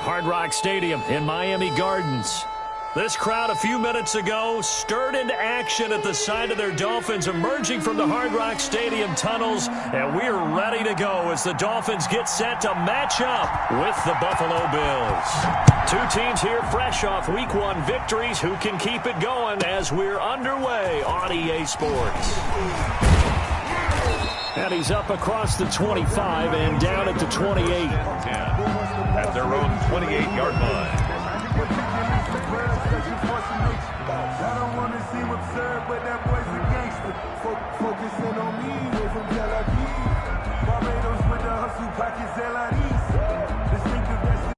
Hard Rock Stadium in Miami Gardens. This crowd a few minutes ago stirred into action at the sight of their Dolphins emerging from the Hard Rock Stadium tunnels, and we're ready to go as the Dolphins get set to match up with the Buffalo Bills. Two teams here fresh off Week 1 victories who can keep it going as we're underway on EA Sports. And he's up across the 25 and down at the 28. At their own 28-yard line. I don't want to seem absurd, but that boy's a gangster. Focusing on me, we're from Tel Aviv. Barbados with the hustle pockets, LIDs. Distinctive best.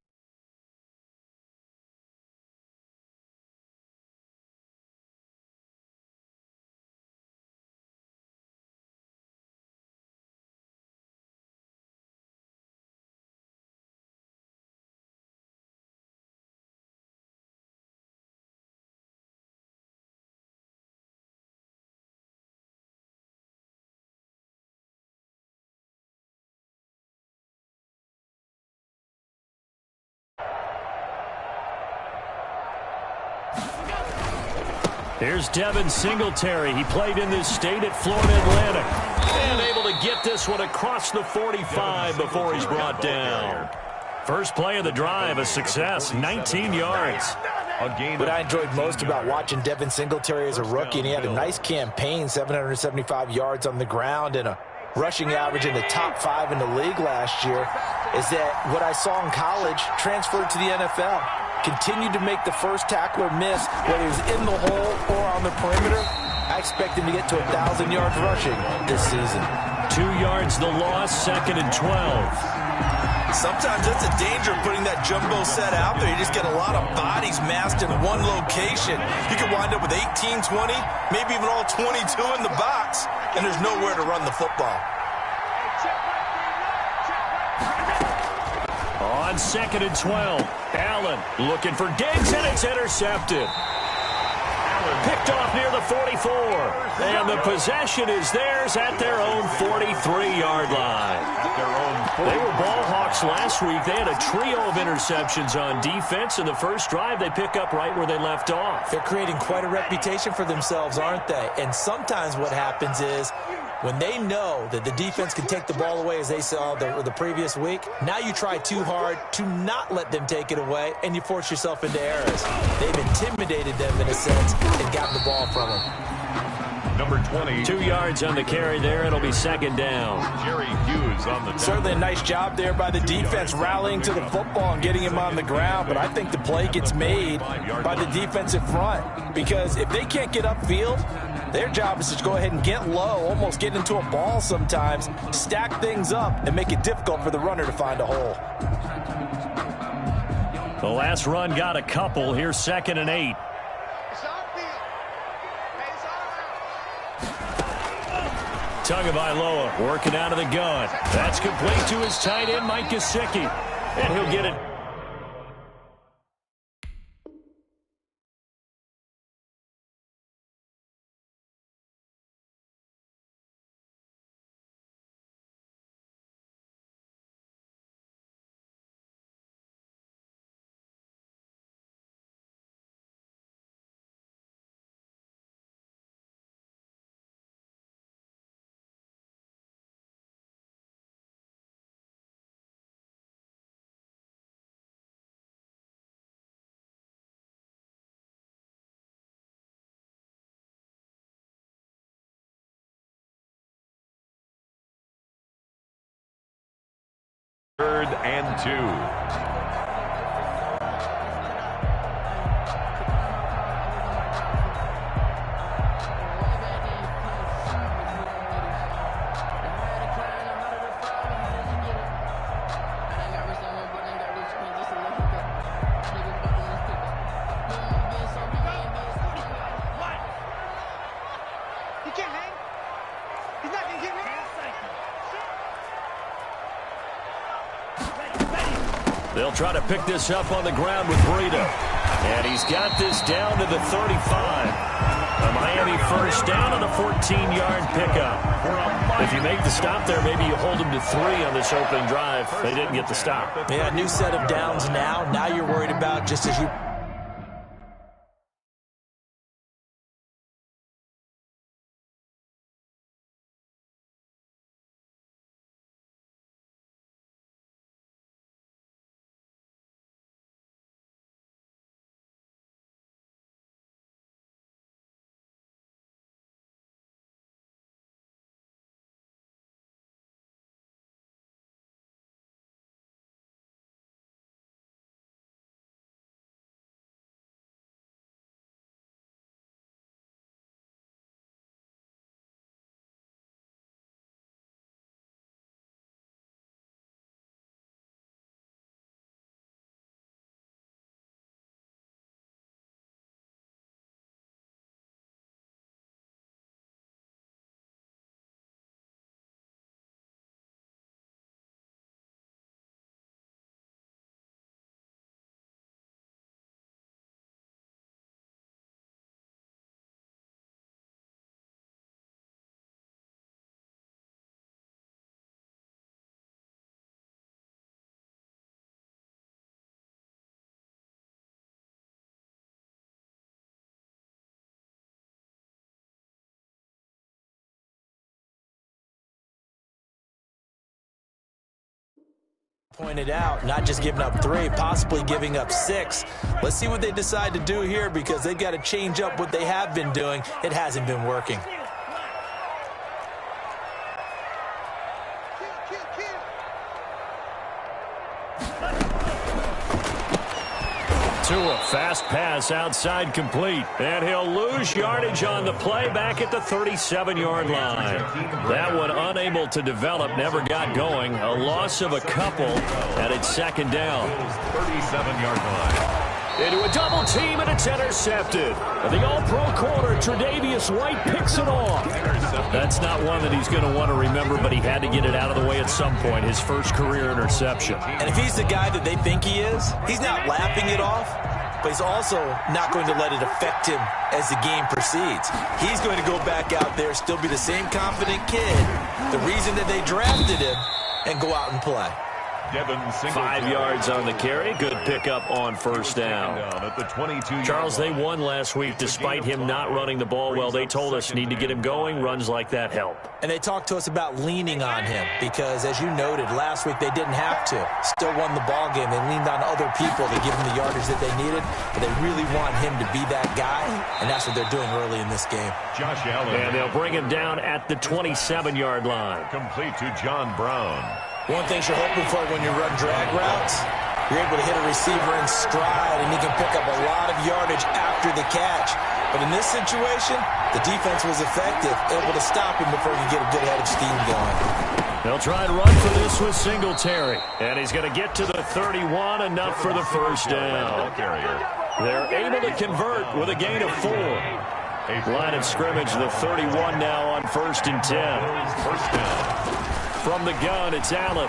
Here's Devin Singletary. He played in this state at Florida Atlantic. And able to get this one across the 45 before he's brought down. First play of the drive, a success, 19 yards. What I enjoyed most about watching Devin Singletary as a rookie, and he had a nice campaign, 775 yards on the ground and a rushing average in the top 5 in the league last year, is that what I saw in college transferred to the NFL. Continued to make the first tackler miss, whether he was in the hole or on the perimeter. I expect him to get to 1,000 yards rushing this season. 2 yards the loss, 2nd and 12. Sometimes that's a danger of putting that jumbo set out there. You just get a lot of bodies massed in one location. You could wind up with 18, 20, maybe even all 22 in the box, and there's nowhere to run the football. On 2nd and 12, Allen looking for Diggs, and it's intercepted. Picked off near the 44, and the possession is theirs at their own 43-yard line. They were ball hawks last week. They had a trio of interceptions on defense, and the first drive they pick up right where they left off. They're creating quite a reputation for themselves, aren't they? And sometimes what happens is when they know that the defense can take the ball away, as they saw the previous week, now you try too hard to not let them take it away, and you force yourself into errors. They've intimidated them in a sense and gotten the ball from them. Number 20. 2 yards on the carry there. It'll be 2nd down. Jerry Hughes on the down. Certainly a nice job there by the defense rallying to the football and getting him on the ground, but I think the play gets made by the defensive front, because if they can't get upfield, their job is to go ahead and get low, almost get into a ball sometimes, stack things up, and make it difficult for the runner to find a hole. The last run got a couple. Here's 2nd and 8. Tagovailoa working out of the gun. That's complete to his tight end, Mike Gesicki. And he'll get it. Third and 2. They'll try to pick this up on the ground with Breida. And he's got this down to the 35. A Miami first down on a 14-yard pickup. If you make the stop there, maybe you hold them to 3 on this opening drive. They didn't get the stop. Yeah, new set of downs now. Now just as you pointed out, not just giving up 3, possibly giving up 6. Let's see what they decide to do here, because they've got to change up what they have been doing. It hasn't been working. To a fast pass outside complete. And he'll lose yardage on the play back at the 37-yard line. That one unable to develop, never got going. A loss of a couple, and it's second down. 37-yard line. Into a double team, and it's intercepted. And the all-pro corner, Tre'Davious White, picks it off. That's not one that he's going to want to remember, but he had to get it out of the way at some point, his first career interception. And if he's the guy that they think he is, he's not lapping it off, but he's also not going to let it affect him as the game proceeds. He's going to go back out there, still be the same confident kid, the reason that they drafted him, and go out and play. 5 yards on the carry. Good pickup on first down. At the 22. Charles, they won last week despite him not running the ball well. They told us need to get him going. Runs like that help. And they talked to us about leaning on him because, as you noted, last week they didn't have to. Still won the ball game. They leaned on other people to give him the yardage that they needed, but they really want him to be that guy, and that's what they're doing early in this game. Josh Allen. And they'll bring him down at the 27-yard line. Complete to John Brown. One thing you're hoping for when you run drag routes, you're able to hit a receiver in stride, and he can pick up a lot of yardage after the catch. But in this situation, the defense was effective, able to stop him before he could get a good head of steam going. They'll try and run for this with Singletary. And he's going to get to the 31, enough for the first down. They're able to convert with a gain of 4. Line of scrimmage, the 31 now on 1st and 10. First down. From the gun, it's Allen.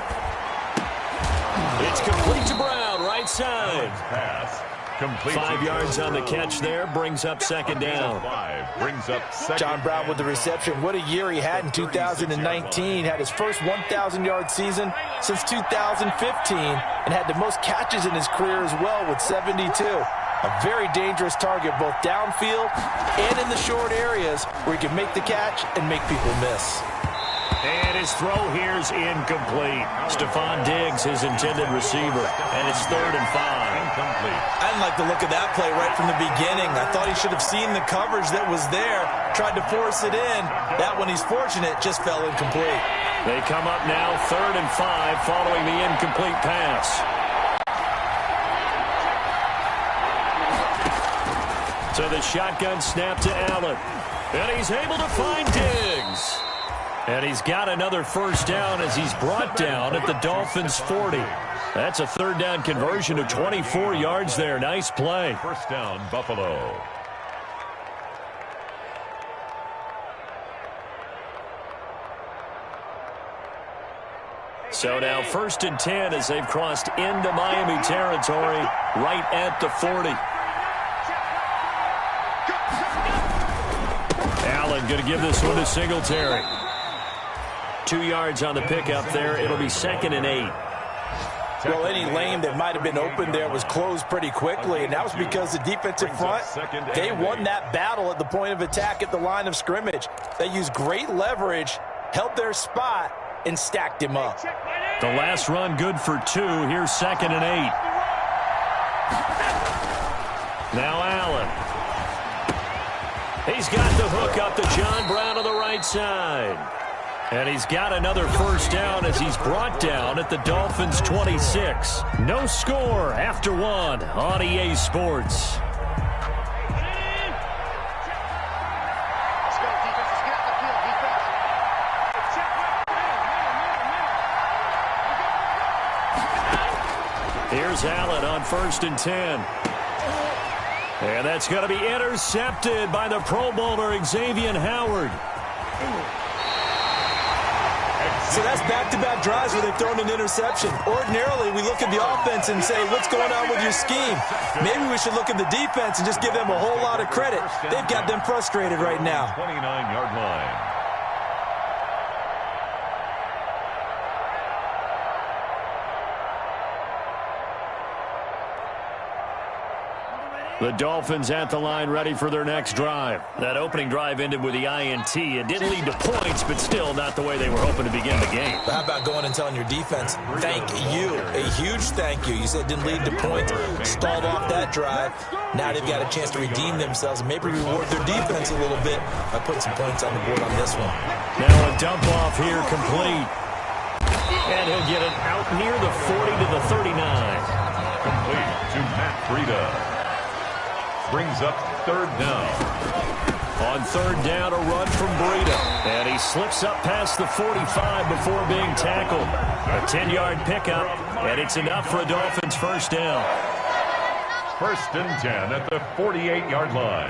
It's complete to Brown, right side. Pass. Complete. 5 yards on the catch there, brings up second down. Brings up second. John Brown with the reception. What a year he had in 2019. Had his first 1,000-yard season since 2015 and had the most catches in his career as well with 72. A very dangerous target both downfield and in the short areas where he can make the catch and make people miss. And his throw here's incomplete. Stephon Diggs, his intended receiver. And it's 3rd and 5. Incomplete. I didn't like the look of that play right from the beginning. I thought he should have seen the coverage that was there, tried to force it in. That one, he's fortunate, just fell incomplete. They come up now 3rd and 5 following the incomplete pass. So the shotgun snap to Allen. And he's able to find Diggs. And he's got another first down as he's brought down at the Dolphins' 40. That's a 3rd down conversion of 24 yards there. Nice play. First down, Buffalo. So now 1st and 10 as they've crossed into Miami territory right at the 40. Allen going to give this one to Singletary. 2 yards on the pickup there. It'll be 2nd and 8. Well, any lane that might have been open there was closed pretty quickly, and that was because the defensive front, they won that battle at the point of attack at the line of scrimmage. They used great leverage, held their spot, and stacked him up. The last run good for 2. Here's 2nd and 8. Now Allen. He's got the hook up to John Brown on the right side. And he's got another first down as he's brought down at the Dolphins' 26. No score after 1 on EA Sports. Here's Allen on 1st and 10. And that's going to be intercepted by the Pro Bowler Xavier Howard. So that's back-to-back drives where they've thrown an interception. Ordinarily, we look at the offense and say, what's going on with your scheme? Maybe we should look at the defense and just give them a whole lot of credit. They've got them frustrated right now. 29-yard line. The Dolphins at the line ready for their next drive. That opening drive ended with the INT. It didn't lead to points, but still not the way they were hoping to begin the game. How about going and telling your defense, thank you, a huge thank you. You said it didn't lead to points, stalled off that drive. Now they've got a chance to redeem themselves and maybe reward their defense a little bit by putting some points on the board on this one. Now a dump off here complete. And he'll get it out near the 40 to the 39. Complete to Matt Breida. Brings up 3rd down. On 3rd down, a run from Breida. And he slips up past the 45 before being tackled. A 10-yard pickup, and it's enough for a Dolphins first down. 1st and 10 at the 48-yard line.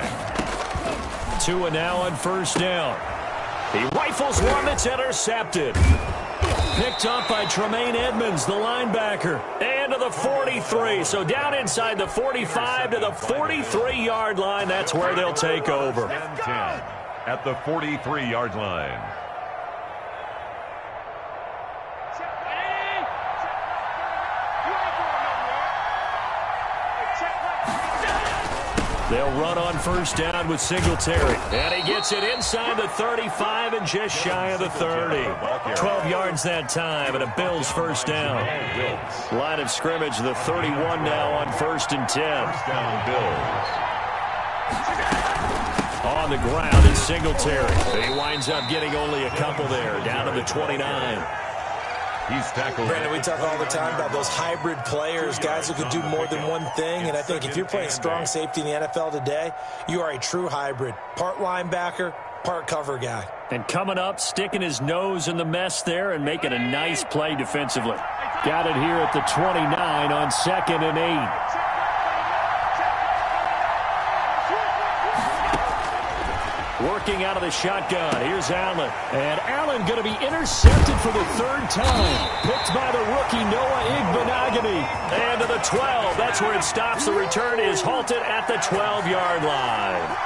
Tua now on 1st down. He rifles one that's intercepted. Picked up by Tremaine Edmonds, the linebacker. And to the 43. So down inside the 45 to the 43-yard line. That's where they'll take over. 10 at the 43-yard line. They'll run on 1st down with Singletary. And he gets it inside the 35 and just shy of the 30. 12 yards that time and a Bills first down. Line of scrimmage, the 31 now on 1st and 10. First down, Bills. On the ground is Singletary. He winds up getting only a couple there, down to the 29. He's tackled. Brandon, we talk all the time about those hybrid players, guys who can do more than one thing. And I think if you're playing strong safety in the NFL today, you are a true hybrid. Part linebacker, part cover guy. And coming up, sticking his nose in the mess there and making a nice play defensively. Got it here at the 29 on 2nd and 8. Working out of the shotgun. Here's Allen. And Allen going to be intercepted for the 3rd time. Picked by the rookie Noah Igbenogany. And to the 12. That's where it stops. The return is halted at the 12-yard line.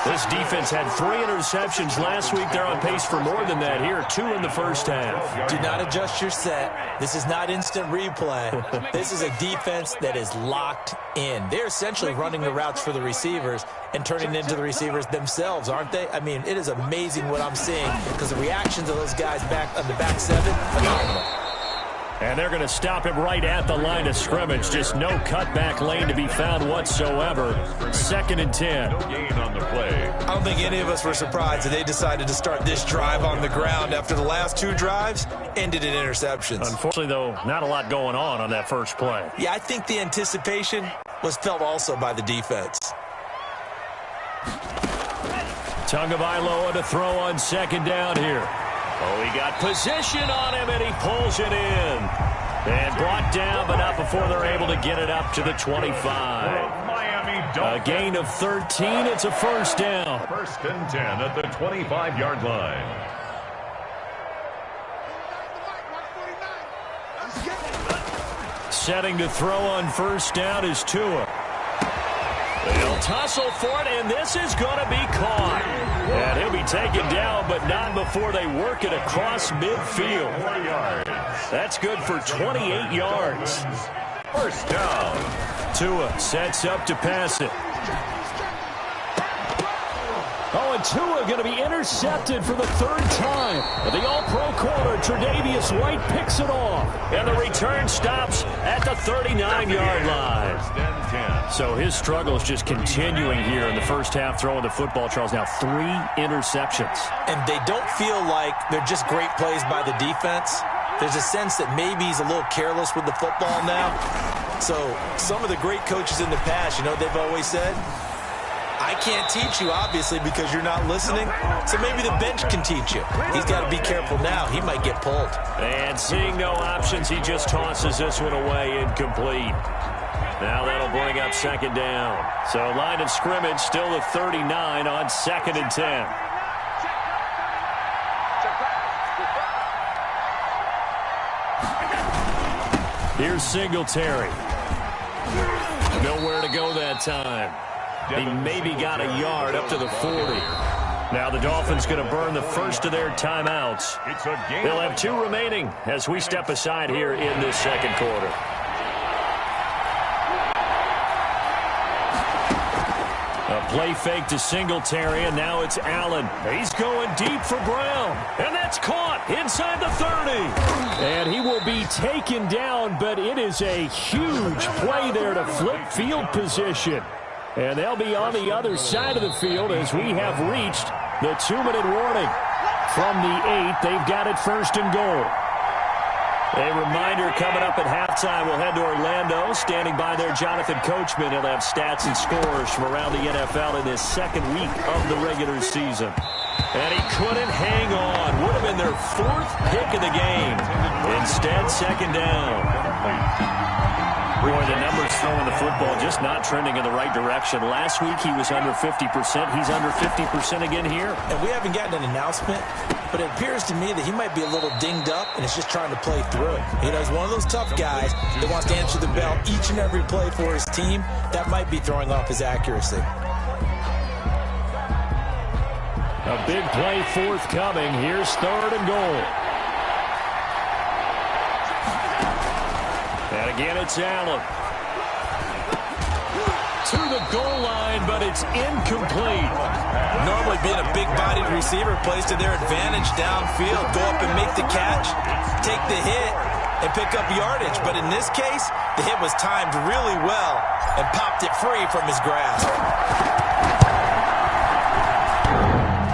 This defense had 3 interceptions last week. They're on pace for more than that here. 2 in the first half. Do not adjust your set. This is not instant replay. This is a defense that is locked in. They're essentially running the routes for the receivers and turning into the receivers themselves, aren't they? I mean, it is amazing what I'm seeing because the reactions of those guys back on the back 7, phenomenal. And they're going to stop him right at the line of scrimmage. Just no cutback lane to be found whatsoever. 2nd and 10. No gain on the play. I don't think any of us were surprised that they decided to start this drive on the ground after the last 2 drives ended in interceptions. Unfortunately, though, not a lot going on that first play. Yeah, I think the anticipation was felt also by the defense. Tagovailoa to throw on 2nd down here. Oh, he got position on him, and he pulls it in. And brought down, but not before they're able to get it up to the 25. A gain of 13. It's a first down. 1st and 10 at the 25-yard line. Setting to throw on 1st down is Tua. They'll tussle for it, and this is going to be caught. And he'll be taken down, but not before they work it across midfield. That's good for 28 yards. First down. Tua sets up to pass it. Oh, and Tua going to be intercepted for the third time. The all-pro corner, Tre'Davious White, picks it off. And the return stops at the 39-yard line. So his struggle is just continuing here in the first half, throwing the football. Charles, now 3 interceptions. And they don't feel like they're just great plays by the defense. There's a sense that maybe he's a little careless with the football now. So some of the great coaches in the past, you know, they've always said, I can't teach you, obviously, because you're not listening. So maybe the bench can teach you. He's got to be careful now. He might get pulled. And seeing no options, he just tosses this one away, incomplete. Now that'll bring up second down. So line of scrimmage still the 39 on 2nd and 10. Here's Singletary. Nowhere to go that time. He maybe got a yard up to the 40. Now the Dolphins going to burn the first of their timeouts. They'll have 2 remaining as we step aside here in this second quarter. A play fake to Singletary, and now it's Allen. He's going deep for Brown, and that's caught inside the 30. And he will be taken down, but it is a huge play there to flip field position. And they'll be on the other side of the field as we have reached the 2-minute warning. From the 8, they've got it 1st and goal. A reminder coming up at halftime, we'll head to Orlando. Standing by there, Jonathan Coachman. He'll have stats and scores from around the NFL in this second week of the regular season. And he couldn't hang on. Would have been their 4th pick of the game. Instead, second down. Boy, the numbers throwing the football just not trending in the right direction. Last week he was under 50%. He's under 50% again here. And we haven't gotten an announcement, but it appears to me that he might be a little dinged up and is just trying to play through. You know, he's one of those tough guys that wants to answer the bell each and every play for his team. That might be throwing off his accuracy. A big play forthcoming. Here's 3rd and goal. And again, it's Allen. To the goal line, but it's incomplete. Normally being a big-bodied receiver plays to their advantage downfield. Go up and make the catch, take the hit, and pick up yardage. But in this case, the hit was timed really well and popped it free from his grasp.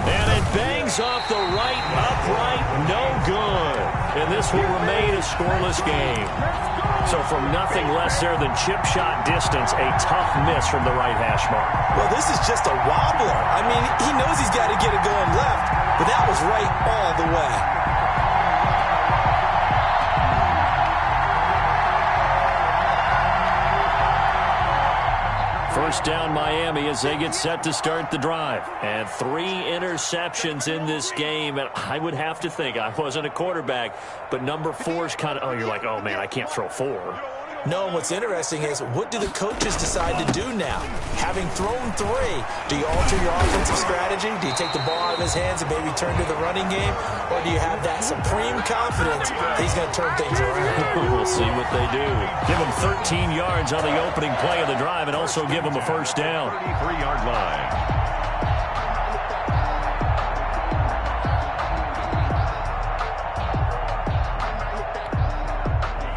And it bangs off the right upright, no good. And this will remain a scoreless game. So from nothing less there than chip shot distance, a tough miss from the right hash mark. Well, this is just a wobbler. I mean, he knows he's got to get it going left, but that was right all the way. First down Miami as they get set to start the drive. And 3 interceptions in this game. And I would have to think, I wasn't a quarterback, but number 4 is kind of, oh, you're like, oh, man, I can't throw 4. No, and what's interesting is, what do the coaches decide to do now? Having thrown 3, do you alter your offensive strategy? Do you take the ball out of his hands and maybe turn to the running game? Or do you have that supreme confidence that he's going to turn things around? We'll see what they do. Give him 13 yards on the opening play of the drive and also give him a first down. 33-yard line.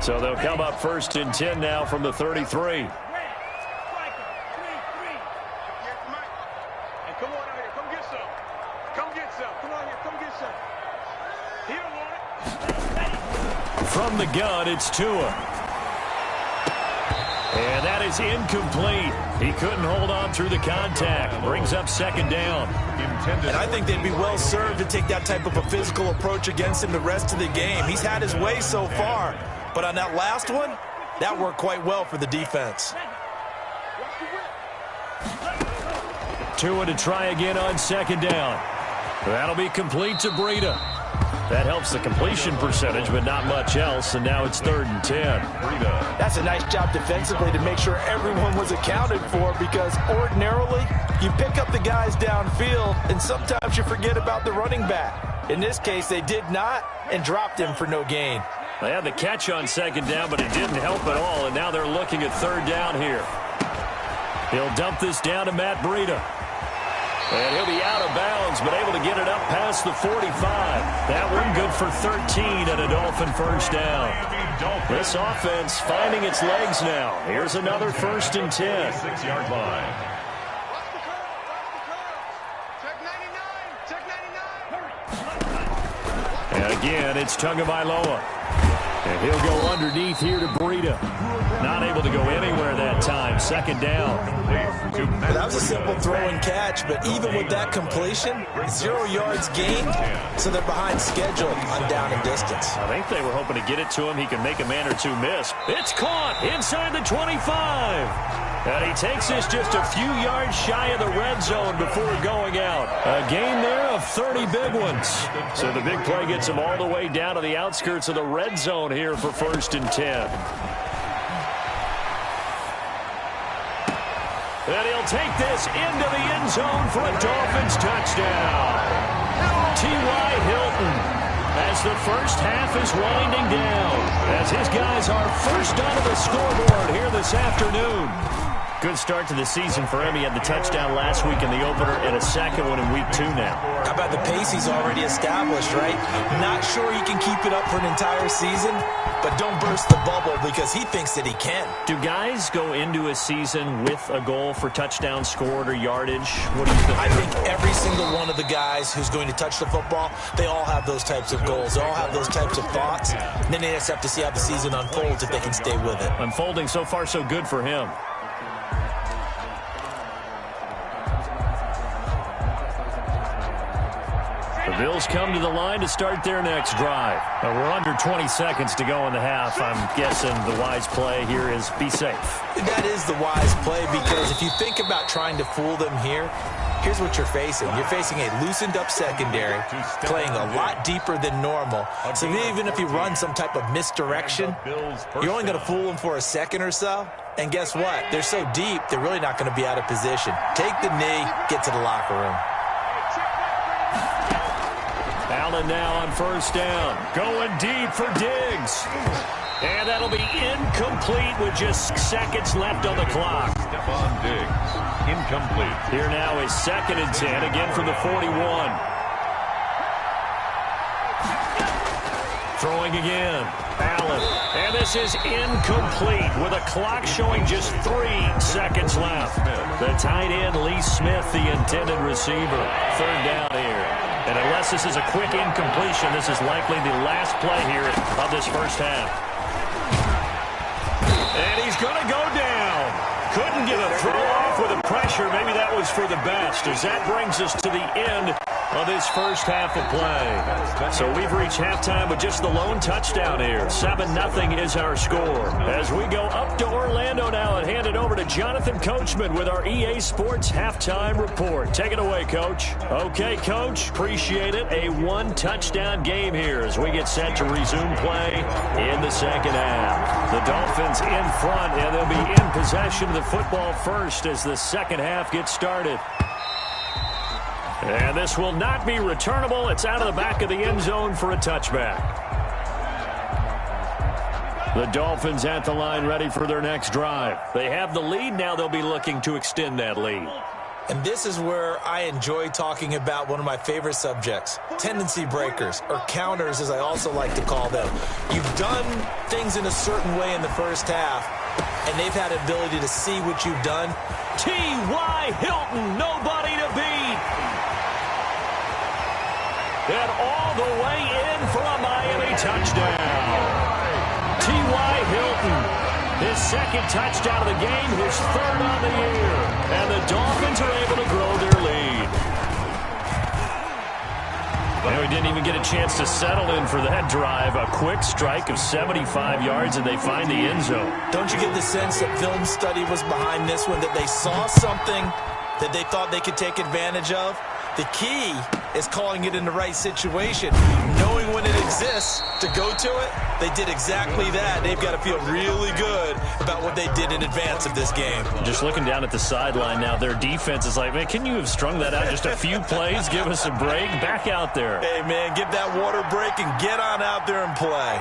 So they'll come up 1st and 10 now from the 33. From the gun, it's Tua. And that is incomplete. He couldn't hold on through the contact. Brings up second down. And I think they'd be well served to take that type of a physical approach against him the rest of the game. He's had his way so far. But on that last one, that worked quite well for the defense. Tua to try again on second down. That'll be complete to Breida. That helps the completion percentage, but not much else, and now it's 3rd and 10. That's a nice job defensively to make sure everyone was accounted for, because ordinarily you pick up the guys downfield, and sometimes you forget about the running back. In this case, they did not and dropped him for no gain. They had the catch on 2nd down, but it didn't help at all, and now they're looking at 3rd down here. He'll dump this down to Matt Breida. And he'll be out of bounds, but able to get it up past the 45. That one good for 13 and a Dolphin first down. This offense finding its legs now. Here's another 1st and 10. 6-yard line. And again, it's Tagovailoa. And he'll go underneath here to Breida. Not able to go anywhere that time. 2nd down. Well, that was a simple throw and catch, but even with that completion, 0 yards gained, so they're behind schedule on down and distance. I think they were hoping to get it to him. He can make a man or two miss. It's caught inside the 25. And he takes this just a few yards shy of the red zone before going out. A gain there of 30 big ones. So the big play gets him all the way down to the outskirts of the red zone here for 1st and 10. And he'll take this into the end zone for a Dolphins touchdown. T.Y. Hilton, as the first half is winding down, as his guys are first onto the scoreboard here this afternoon. Good start to the season for him. He had the touchdown last week in the opener and a second one in week 2 now. How about the pace he's already established, right? Not sure he can keep it up for an entire season, but don't burst the bubble because he thinks that he can. Do guys go into a season with a goal for touchdown scored or yardage? What do you think? I think every single one of the guys who's going to touch the football, they all have those types of goals. They all have those types of thoughts. And then they just have to see how the season unfolds if they can stay with it. Unfolding so far so good for him. The Bills come to the line to start their next drive. We're under 20 seconds to go in the half. I'm guessing the wise play here is be safe. That is the wise play, because if you think about trying to fool them here, here's what you're facing. You're facing a loosened up secondary, playing a lot deeper than normal. So even if you run some type of misdirection, you're only going to fool them for a second or so. And guess what? They're so deep, they're really not going to be out of position. Take the knee, get to the locker room. Allen now on 1st down. Going deep for Diggs. And that'll be incomplete with just seconds left on the clock. Stephon Diggs, incomplete. Here now is 2nd and 10, again from the 41. Throwing again. Allen. And this is incomplete with a clock showing just 3 seconds left. The tight end, Lee Smith, the intended receiver. 3rd down here. And unless this is a quick incompletion, this is likely the last play here of this first half. And he's going to go down. Couldn't get a throw off with the pressure. Maybe that was for the best, as that brings us to the end of this first half of play. So we've reached halftime with just the lone touchdown here. 7-0 is our score. As we go up to Orlando now and hand it over to Jonathan Coachman with our EA Sports Halftime Report. Take it away, Coach. Okay, Coach. Appreciate it. A 1-touchdown game here as we get set to resume play in the second half. The Dolphins in front, and they'll be in possession of the football first as the second half gets started. And this will not be returnable. It's out of the back of the end zone for a touchback. The Dolphins at the line ready for their next drive. They have the lead. Now they'll be looking to extend that lead. And this is where I enjoy talking about one of my favorite subjects, tendency breakers, or counters as I also like to call them. You've done things in a certain way in the first half, and they've had ability to see what you've done. T.Y. Hilton, nobody to beat. And all the way in for a Miami touchdown. T.Y. Hilton, his 2nd touchdown of the game, his 3rd on the year. And the Dolphins are able to grow their lead. And we didn't even get a chance to settle in for that drive. A quick strike of 75 yards, and they find the end zone. Don't you get the sense that film study was behind this one, that they saw something that they thought they could take advantage of? The key is calling it in the right situation, knowing when exists to go to it, they did exactly that. They've got to feel really good about what they did in advance of this game. Just looking down at the sideline now, their defense is like, man, can you have strung that out just a few plays? Give us a break. Back out there. Hey, man, give that water break and get on out there and play.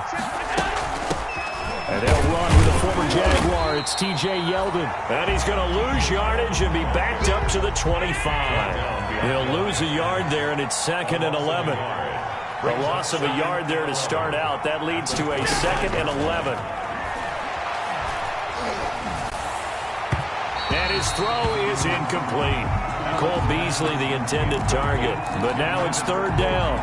And they'll run with a former Jaguar. It's T.J. Yeldon. And he's going to lose yardage and be backed up to the 25. He'll lose a yard there, and it's 2nd and 11. A loss of a yard there to start out. That leads to a 2nd and 11. And his throw is incomplete. Cole Beasley, the intended target. But now it's 3rd down.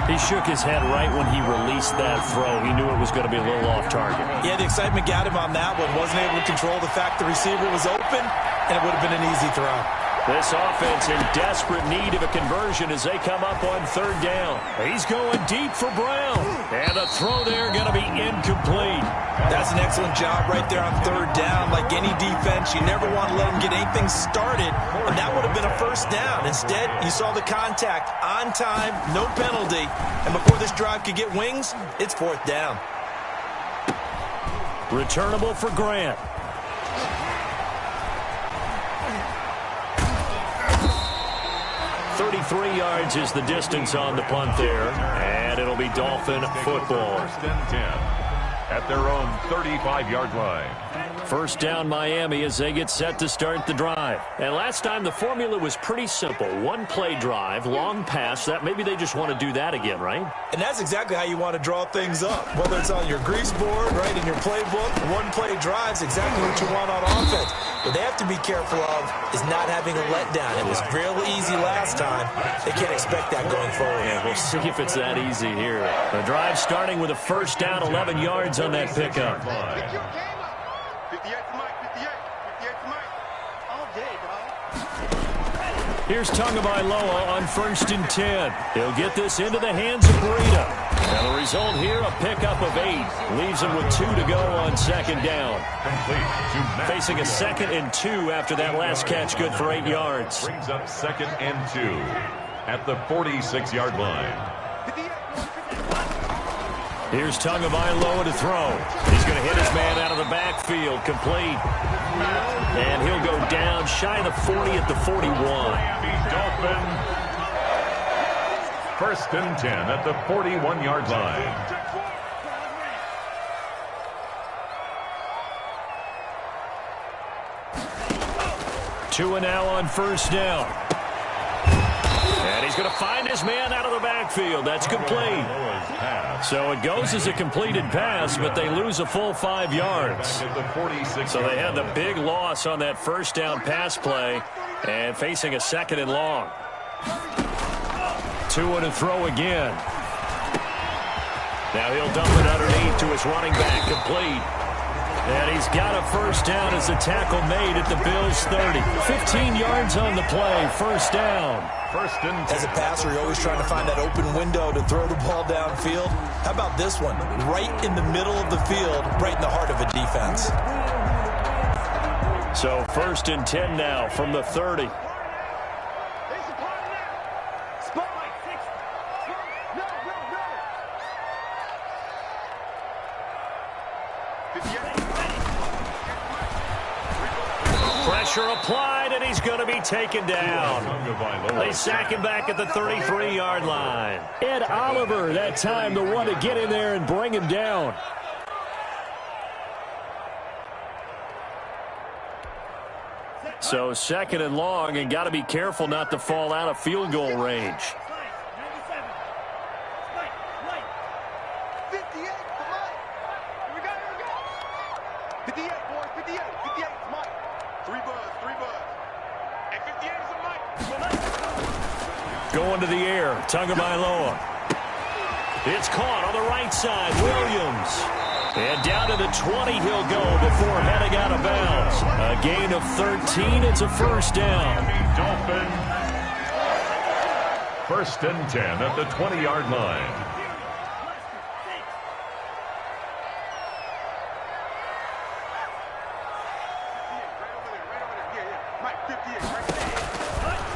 He shook his head right when he released that throw. He knew it was going to be a little off target. Yeah, the excitement got him on that one. Wasn't able to control the fact the receiver was open, and it would have been an easy throw. This offense in desperate need of a conversion as they come up on 3rd down. He's going deep for Brown. And the throw there going to be incomplete. That's an excellent job right there on 3rd down. Like any defense, you never want to let them get anything started, and that would have been a 1st down. Instead, you saw the contact on time, no penalty, and before this drive could get wings, it's 4th down. Returnable for Grant. .33 yards is the distance on the punt there, and it'll be Dolphin football. 1st and 10 at their own 35-yard line. 1st down Miami as they get set to start the drive. And last time the formula was pretty simple. 1-play drive, long pass. That maybe they just want to do that again, right? And that's exactly how you want to draw things up. Whether it's on your grease board, right, in your playbook, 1-play drive's exactly what you want on offense. What they have to be careful of is not having a letdown. It was real easy last time. They can't expect that going forward. Yeah, we'll see if it's that easy here. The drive starting with a 1st down, 11 yards on that pickup. Here's Tagovailoa on 1st and 10. He'll get this into the hands of Breida. And the result here, a pickup of 8. Leaves him with 2 to go on 2nd down. Facing a 2nd and 2 after that last catch, good for 8 yards. Brings up 2nd and 2 at the 46-yard line. Here's Tagovailoa to throw. He's going to hit his man out of the backfield. Complete. And he'll go down shy of the 40 at the 41. Dolphin. 1st and 10 at the 41-yard line. Two and now on 1st down. And he's going to find his man out of the backfield. That's complete. So it goes as a completed pass, but they lose a full 5 yards. So they had the big loss on that 1st down pass play and facing a 2nd and long. 2 and a throw again. Now he'll dump it underneath to his running back. Complete. And he's got a 1st down as a tackle made at the Bills' 30. 15 yards on the play, 1st down. 1st and 10. As a passer, you're always trying to find that open window to throw the ball downfield. How about this one? Right in the middle of the field, right in the heart of a defense. So 1st and 10 now from the 30. Pressure applied, and he's going to be taken down. They sack him back at the 33-yard line. Ed Oliver, that time, the one to get in there and bring him down. So 2nd and long, and got to be careful not to fall out of field goal range. Going to the air, Tagovailoa. It's caught on the right side, Williams. And down to the 20 he'll go before heading out of bounds. A gain of 13, it's a 1st down. Dolphin. 1st and 10 at the 20-yard line.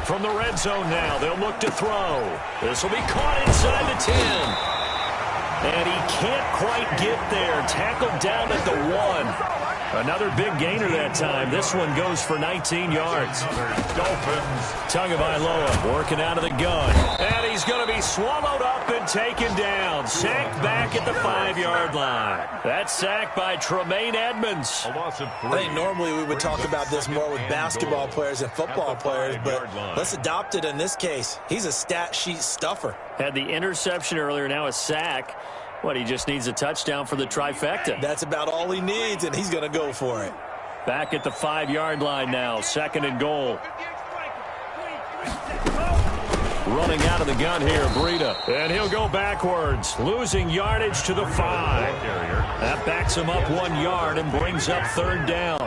From the red zone now, they'll look to throw. This will be caught inside the 10. And he can't quite get there. Tackled down at the 1. Another big gainer that time. This one goes for 19 yards. Dolphins. Tagovailoa working out of the gun. And he's going to be swallowed up and taken down. Sacked back at the 5-yard line. That's sacked by Tremaine Edmonds. A loss of 3. I think normally we would talk about this more with basketball players and football players, but let's adopt it in this case. He's a stat sheet stuffer. Had the interception earlier, now a sack. What, he just needs a touchdown for the trifecta. That's about all he needs, and he's going to go for it. Back at the 5-yard line now, 2nd and goal. Running out of the gun here, Breida. And he'll go backwards, losing yardage to the 5. That backs him up 1 yard and brings up 3rd down.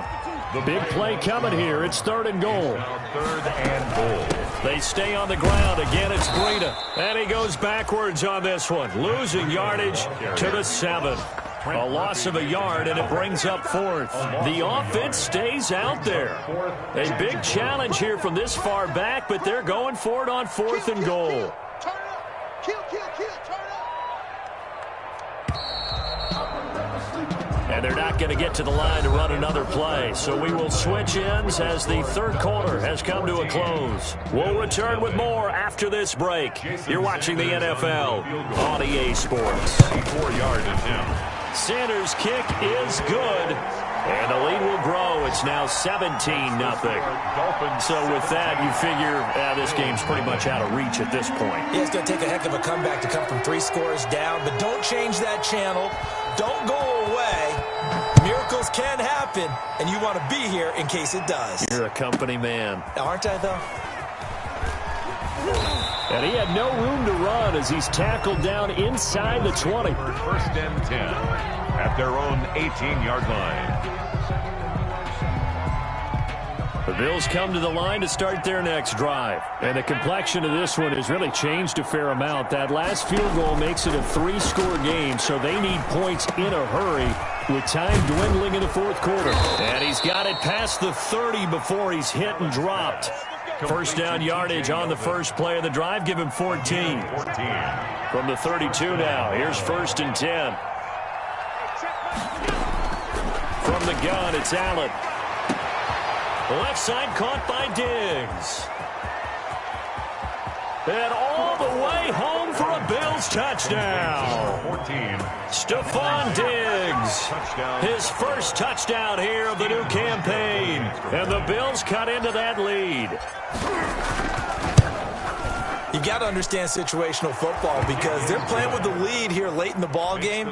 The big play coming here. It's 3rd and goal. 3rd and goal. They stay on the ground. Again, it's Breida. And he goes backwards on this one, losing yardage to the 7. A loss of a yard, and it brings up 4th. The offense stays out there. A big challenge here from this far back, but they're going for it on 4th and goal. And they're not going to get to the line to run another play. So we will switch ends as the 3rd quarter has come to a close. We'll return with more after this break. You're watching the NFL on EA Sports. 4-yard attempt. Sanders' kick is good. And the lead will grow. It's now 17-0. So with that, you figure this game's pretty much out of reach at this point. Yeah, it's going to take a heck of a comeback to come from 3 scores down. But don't change that channel. Don't go away. Miracles can happen, and you want to be here in case it does. You're a company man. Aren't I, though? And he had no room to run as he's tackled down inside the 20. 1st and 10 at their own 18-yard line. The Bills come to the line to start their next drive. And the complexion of this one has really changed a fair amount. That last field goal makes it a 3-score game, so they need points in a hurry with time dwindling in the 4th quarter. And he's got it past the 30 before he's hit and dropped. 1st down yardage on the first play of the drive. Give him 14. From the 32 now. Here's 1st and 10. From the gun, it's Allen. Left side caught by Diggs. And all the way home for a Bills touchdown. 14. Stephon Diggs. His first touchdown here of the new campaign. And the Bills cut into that lead. You got to understand situational football because they're playing with the lead here late in the ball game.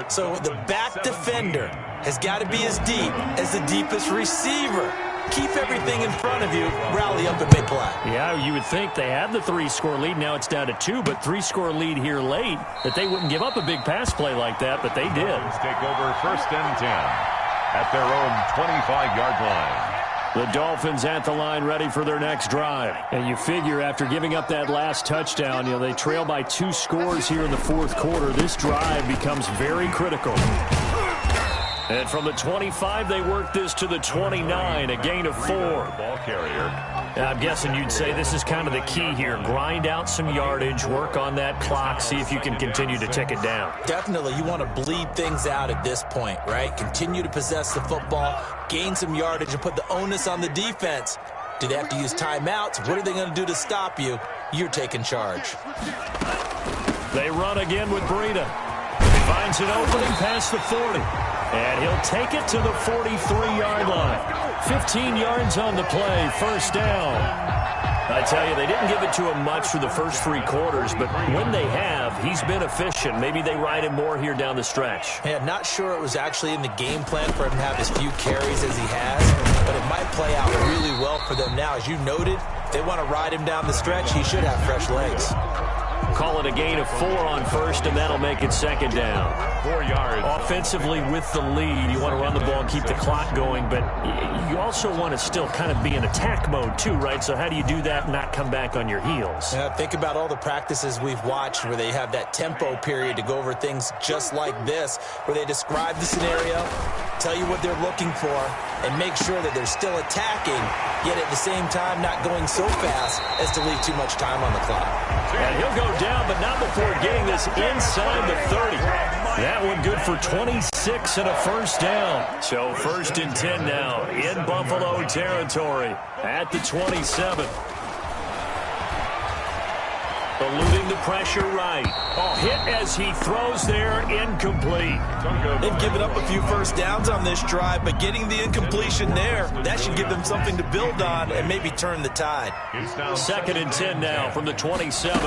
So the back defender has got to be as deep as the deepest receiver. Keep everything in front of you, rally up and make play. Yeah, you would think they have the 3-score lead. Now it's down to 2, but 3-score lead here late, that they wouldn't give up a big pass play like that, but they did. Let's take over 1st and 10 at their own 25-yard line. The Dolphins at the line ready for their next drive. And you figure after giving up that last touchdown, they trail by 2 scores here in the 4th quarter. This drive becomes very critical. And from the 25, they work this to the 29, a gain of 4. Ball carrier. I'm guessing you'd say this is kind of the key here. Grind out some yardage, work on that clock, see if you can continue to tick it down. Definitely. You want to bleed things out at this point, right? Continue to possess the football, gain some yardage, and put the onus on the defense. Do they have to use timeouts? What are they going to do to stop you? You're taking charge. They run again with Breida. Finds an opening past the 40. And he'll take it to the 43-yard line. 15 yards on the play, 1st down. I tell you, they didn't give it to him much for the first 3 quarters, but when they have, he's been efficient. Maybe they ride him more here down the stretch. Yeah, not sure it was actually in the game plan for him to have as few carries as he has, but it might play out really well for them now. As you noted, if they want to ride him down the stretch, he should have fresh legs. Call it a gain of 4 on 1st, and that'll make it 2nd down. 4 yards. Offensively with the lead, you want to run the ball and keep the clock going, but you also want to still kind of be in attack mode too, right? So how do you do that and not come back on your heels? Yeah, think about all the practices we've watched where they have that tempo period to go over things just like this, where they describe the scenario, tell you what they're looking for, and make sure that they're still attacking, yet at the same time not going so fast as to leave too much time on the clock. And he'll go down, but not before getting this inside the 30. That one good for 26 and a first down. So 1st and 10 now in Buffalo territory at the 27. Eluding the pressure right. Hit as he throws there, incomplete. They've given up a few first downs on this drive, but getting the incompletion there, that should give them something to build on and maybe turn the tide. 2nd and 10 now from the 27.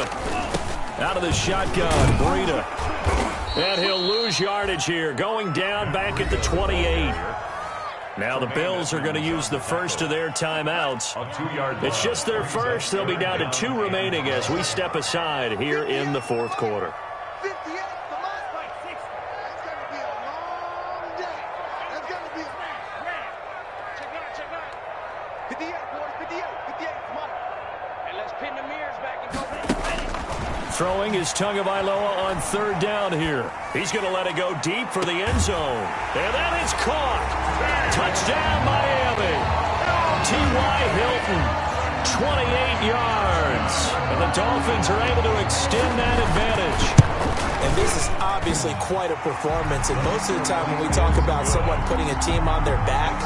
Out of the shotgun, Breida. And he'll lose yardage here, going down back at the 28. Now the Bills are going to use the first of their timeouts. It's just their first. They'll be down to 2 remaining as we step aside here in the 4th quarter. 58, the last by 60. That's going to be a long day. That's going to be a check out. 58, boys, 58, come on. And let's pin the mirrors back and go. Throwing is Tagovailoa on 3rd down here. He's going to let it go deep for the end zone. And that is caught. Touchdown, Miami. T.Y. Hilton, 28 yards. And the Dolphins are able to extend that advantage. And this is obviously quite a performance. And most of the time when we talk about someone putting a team on their back,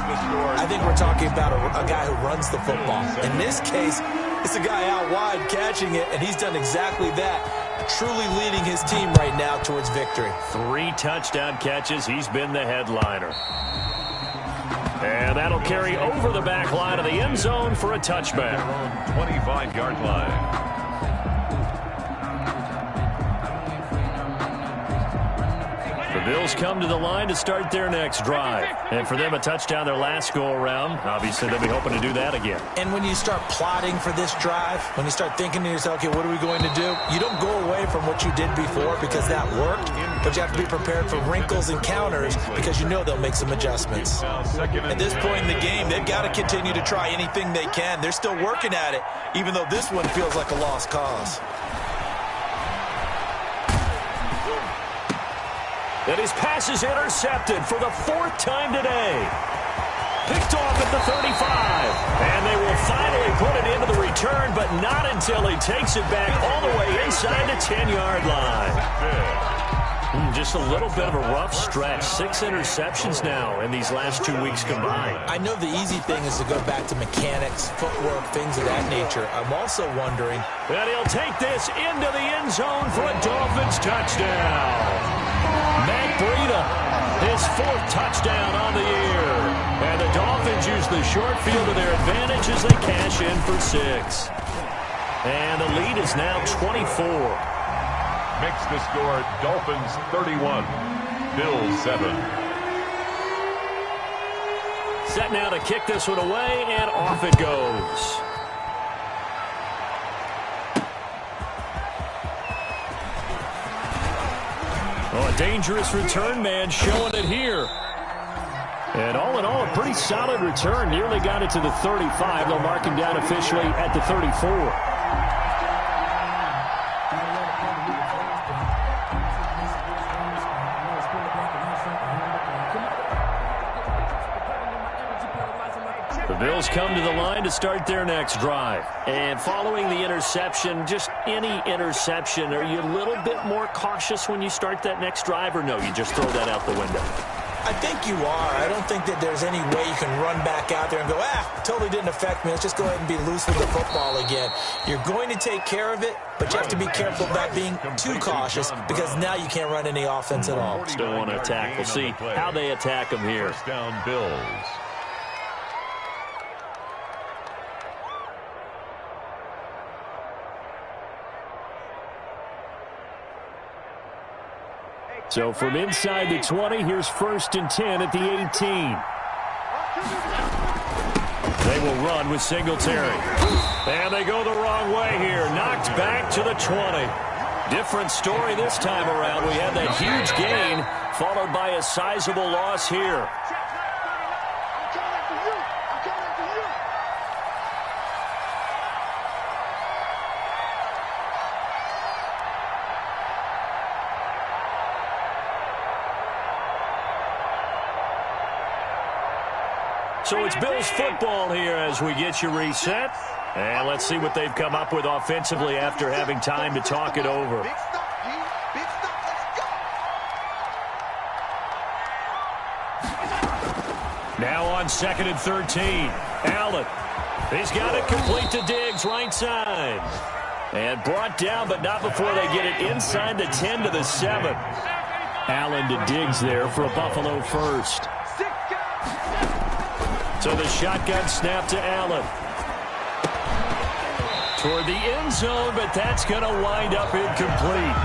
I think we're talking about a guy who runs the football. In this case, it's a guy out wide catching it, and he's done exactly that, truly leading his team right now towards victory. 3 touchdown catches. He's been the headliner. And that'll carry over the back line of the end zone for a touchback. 25-yard line. The Bills come to the line to start their next drive. And for them, a touchdown their last go-around. Obviously, they'll be hoping to do that again. And when you start plotting for this drive, when you start thinking to yourself, okay, what are we going to do? You don't go away from what you did before because that worked, but you have to be prepared for wrinkles and counters because you know they'll make some adjustments. At this point in the game, they've got to continue to try anything they can. They're still working at it, even though this one feels like a lost cause. And his pass is intercepted for the 4th time today. Picked off at the 35. And they will finally put it into the return, but not until he takes it back all the way inside the 10-yard line. Just a little bit of a rough stretch. 6 interceptions now in these last 2 weeks combined. I know the easy thing is to go back to mechanics, footwork, things of that nature. I'm also wondering. And he'll take this into the end zone for a Dolphins touchdown. Matt Breida, his 4th touchdown on the year. And the Dolphins use the short field to their advantage as they cash in for 6. And the lead is now 24. Makes the score Dolphins 31, Bills 7. Set now to kick this one away, and off it goes. Oh, a dangerous return man showing it here. And all in all, a pretty solid return. Nearly got it to the 35. They'll mark him down officially at the 34. The Bills come to the line to start their next drive. And following the interception, just any interception, are you a little bit more cautious when you start that next drive, or no, you just throw that out the window? I think you are. I don't think that there's any way you can run back out there and go, totally didn't affect me. Let's just go ahead and be loose with the football again. You're going to take care of it, but you have to be careful about being too cautious because now you can't run any offense at all. Still want to attack. We'll see how they attack them here. First down, Bills. So from inside the 20, here's 1st and 10 at the 18. They will run with Singletary. And they go the wrong way here. Knocked back to the 20. Different story this time around. We had that huge gain, followed by a sizable loss here. So it's Bills football here as we get you reset. And let's see what they've come up with offensively after having time to talk it over. Big stop, G. Big stop. Let's go. Now on 2nd and 13. Allen. He's got it complete to Diggs, right side. And brought down, but not before they get it inside the 10 to the 7. Allen to Diggs there for a Buffalo first. So the shotgun snap to Allen. Toward the end zone, but that's going to wind up incomplete.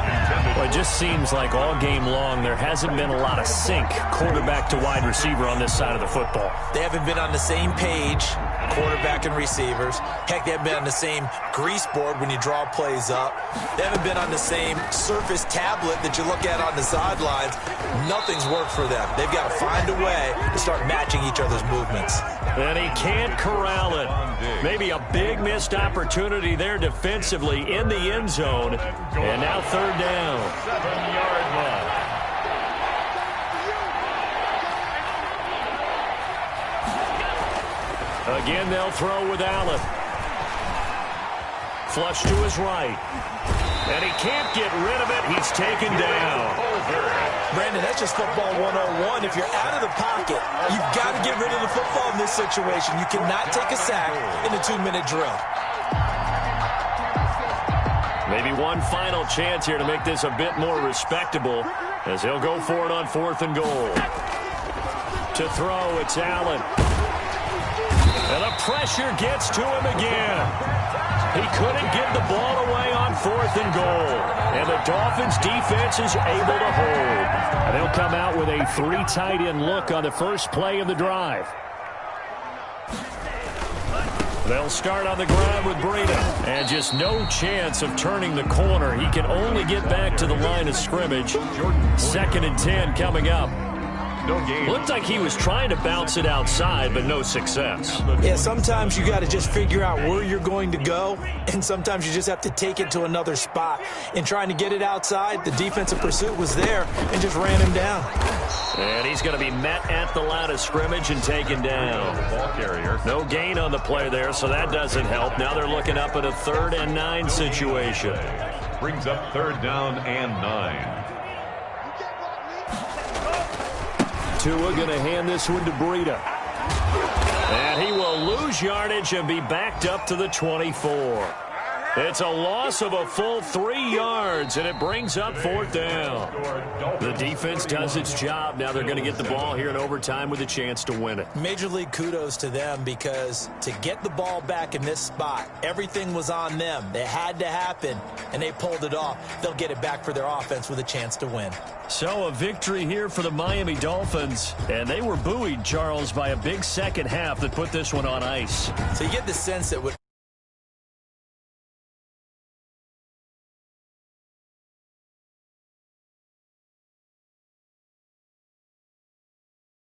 Well, it just seems like all game long there hasn't been a lot of sync quarterback to wide receiver on this side of the football. They haven't been on the same page, quarterback and receivers. Heck, they haven't been on the same grease board when you draw plays up. They haven't been on the same surface tablet that you look at on the sidelines. Nothing's worked for them. They've got to find a way to start matching each other's movements. And he can't corral it. Maybe a big missed opportunity there defensively in the end zone. And now 3rd down. 7-yard line. Again, they'll throw with Allen. Flush to his right. And he can't get rid of it. He's taken down. Brandon, that's just football 101. If you're out of the pocket, you've got to get rid of the football in this situation. You cannot take a sack in a 2-minute drill. Maybe one final chance here to make this a bit more respectable as he'll go for it on 4th and goal. To throw, it's Allen. And the pressure gets to him again. He couldn't get the ball away on 4th and goal. And the Dolphins defense is able to hold. And they'll come out with a 3 tight end look on the first play of the drive. They'll start on the ground with Breida. And just no chance of turning the corner. He can only get back to the line of scrimmage. 2nd and 10 coming up. Looked like he was trying to bounce it outside, but no success. Yeah, sometimes you got to just figure out where you're going to go, and sometimes you just have to take it to another spot. In trying to get it outside, the defensive pursuit was there and just ran him down. And he's going to be met at the line of scrimmage and taken down. Ball carrier. No gain on the play there, so that doesn't help. Now they're looking up at a 3rd and 9 situation. Brings up 3rd down and 9. Tua going to hand this one to Breida. And he will lose yardage and be backed up to the 24. It's a loss of a full 3 yards, and it brings up 4th down. The defense does its job. Now they're going to get the ball here in overtime with a chance to win it. Major league kudos to them, because to get the ball back in this spot, everything was on them. It had to happen, and they pulled it off. They'll get it back for their offense with a chance to win. So a victory here for the Miami Dolphins, and they were buoyed, Charles, by a big second half that put this one on ice. So you get the sense that with